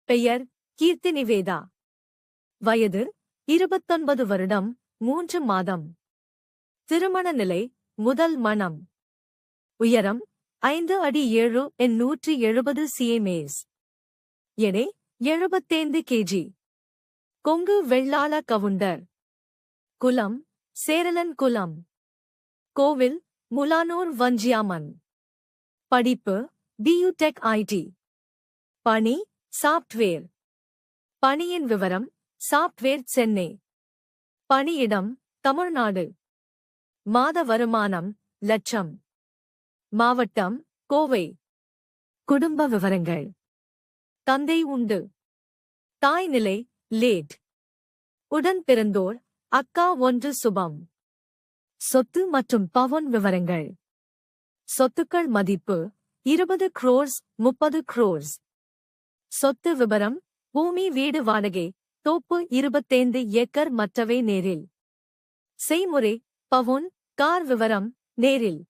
பெயர் கீர்த்தி நிவேதா. வயது 29 வருடம் 3 மாதம். திருமண நிலை முதல் மணம். உயரம் 5 அடி 7 170 cm. எடை 75 kg. கொங்கு வெள்ளாள கவுண்டர். குலம் சேரலன் குலம். கோவில் முலானூர் வஞ்சியாமன். படிப்பு BU.Tech IT. பணி சாப்ட்வேர். பணியின் விவரம் சாப்ட்வேர் சென்னை. பணியிடம் தமிழ்நாடு. மாத வருமானம் லட்சம். மாவட்டம் கோவை. குடும்ப விவரங்கள். தந்தை உண்டு. தாய் நிலை லேட். உடன் பிறந்தோர் அக்கா 1 சுபம். சொத்து மற்றும் பவன் விவரங்கள். சொத்துக்கள் மதிப்பு 20 crores 30 crores. சொத்து விபரம் பூமி வீடு வாடகை தோப்பு 25 ஏக்கர் மற்றவை நேரில். செய்முறை பவுன் கார் விவரம் நேரில்.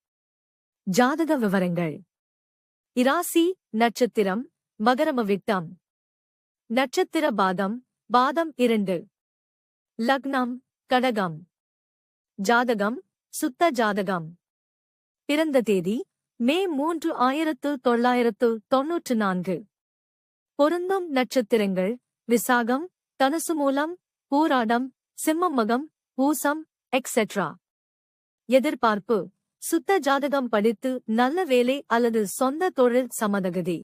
ஜாதக விவரங்கள். இராசி நட்சத்திரம் மகரமவிட்டம். நட்சத்திர பாதம் பாதம் 2. லக்னம் கடகம். ஜாதகம் சுத்த ஜாதகம். பிறந்த தேதி மே 3 1994. பொருந்தும் நட்சத்திரங்கள் விசாகம் தனுசு மூலம் பூராடம் சிம்மம் மகம் பூசம் எக்ஸெட்ரா. எதிர்பார்ப்பு சுத்த ஜாதகம் படித்து நல்ல வேலை அல்லது சொந்த தொழில் சமதகதி.